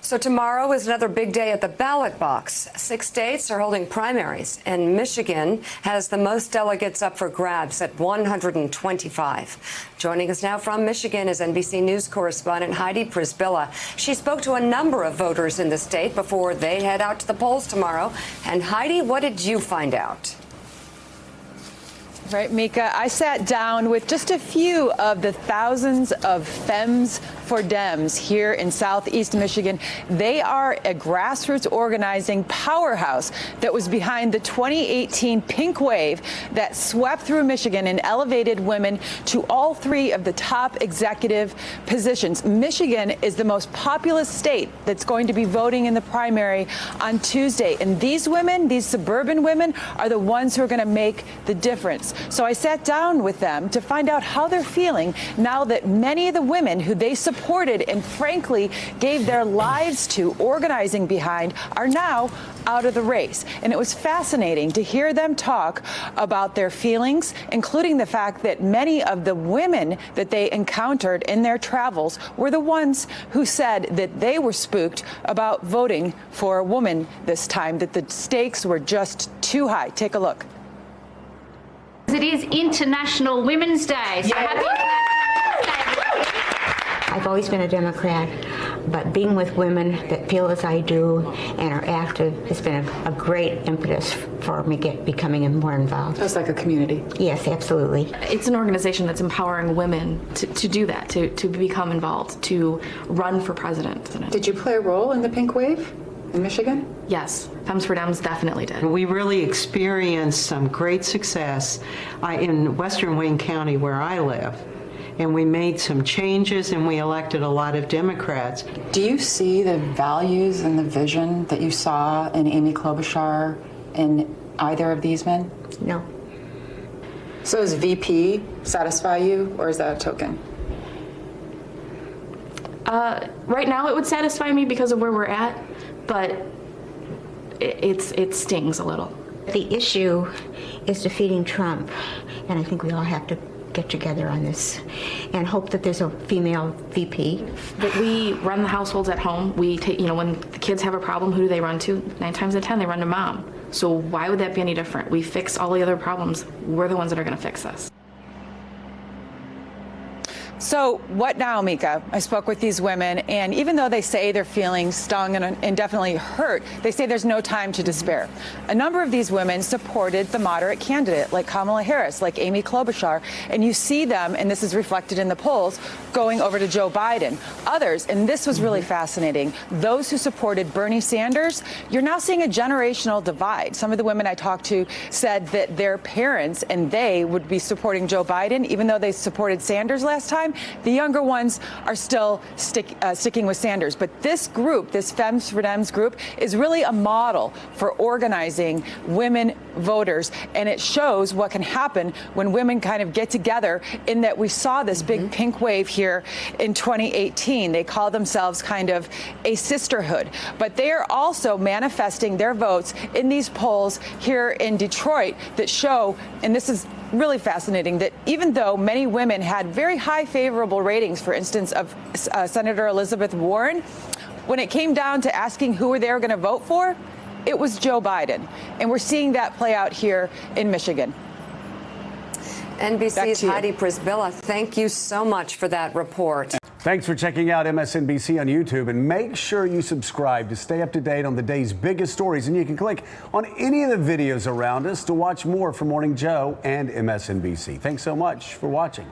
So tomorrow is another big day at the ballot box. 6 states are holding primaries, and Michigan has the most delegates up for grabs at 125. Joining us now from Michigan is NBC News correspondent Heidi Przybyla. She spoke to a number of voters in the state before they head out to the polls tomorrow. And Heidi, what did you find out? Right, Mika, I sat down with just a few of the thousands of Femmes for Dems here in Southeast Michigan. They are a grassroots organizing powerhouse that was behind the 2018 pink wave that swept through Michigan and elevated women to all three of the top executive positions. Michigan is the most populous state that's going to be voting in the primary on Tuesday. And these women, these suburban women, are the ones who are going to make the difference. So I sat down with them to find out how they're feeling now that many of the women who they supported and frankly gave their lives to, organizing behind, are now out of the race. And it was fascinating to hear them talk about their feelings, including the fact that many of the women that they encountered in their travels were the ones who said that they were spooked about voting for a woman this time, that the stakes were just too high. Take a look. It is International Women's Day. So happy Women's Day. I've always been a Democrat, but being with women that feel as I do and are active has been a great impetus for me becoming more involved. Just like a community. Yes, absolutely. It's an organization that's empowering women to do that, to become involved, to run for president. Did you play a role in the pink wave in Michigan? Yes, Femmes for Dems definitely did. We really experienced some great success in Western Wayne County where I live. And we made some changes and we elected a lot of Democrats. Do you see the values and the vision that you saw in Amy Klobuchar in either of these men? No. So does VP satisfy you, or is that a token? Right now it would satisfy me because of where we're at, but it stings a little. The issue is defeating Trump, and I think we all have to get together on this and hope that there's a female VP. That we run the households at home. We take, when the kids have a problem, who do they run to? 9 times out of 10, they run to mom. So why would that be any different? We fix all the other problems. We're the ones that are going to fix this. So what now, Mika? I spoke with these women, and even though they say they're feeling stung and definitely hurt, they say there's no time to despair. A number of these women supported the moderate candidate, like Kamala Harris, like Amy Klobuchar, and you see them, and this is reflected in the polls, going over to Joe Biden. Others, and this was really fascinating, those who supported Bernie Sanders, you're now seeing a generational divide. Some of the women I talked to said that their parents and they would be supporting Joe Biden, even though they supported Sanders last time. The younger ones are still sticking with Sanders. But this group, this Femmes for Dems group, is really a model for organizing women voters. And it shows what can happen when women kind of get together, in that we saw this big pink wave here in 2018. They call themselves kind of a sisterhood. But they are also manifesting their votes in these polls here in Detroit that show, and this is really fascinating, that even though many women had very high favorable ratings, for instance, of Senator Elizabeth Warren, when it came down to asking who they were going to vote for, it was Joe Biden. And we're seeing that play out here in Michigan. NBC's Heidi Przybyla, thank you so much for that report. Thanks for checking out MSNBC on YouTube, and make sure you subscribe to stay up to date on the day's biggest stories. And you can click on any of the videos around us to watch more from Morning Joe and MSNBC. Thanks so much for watching.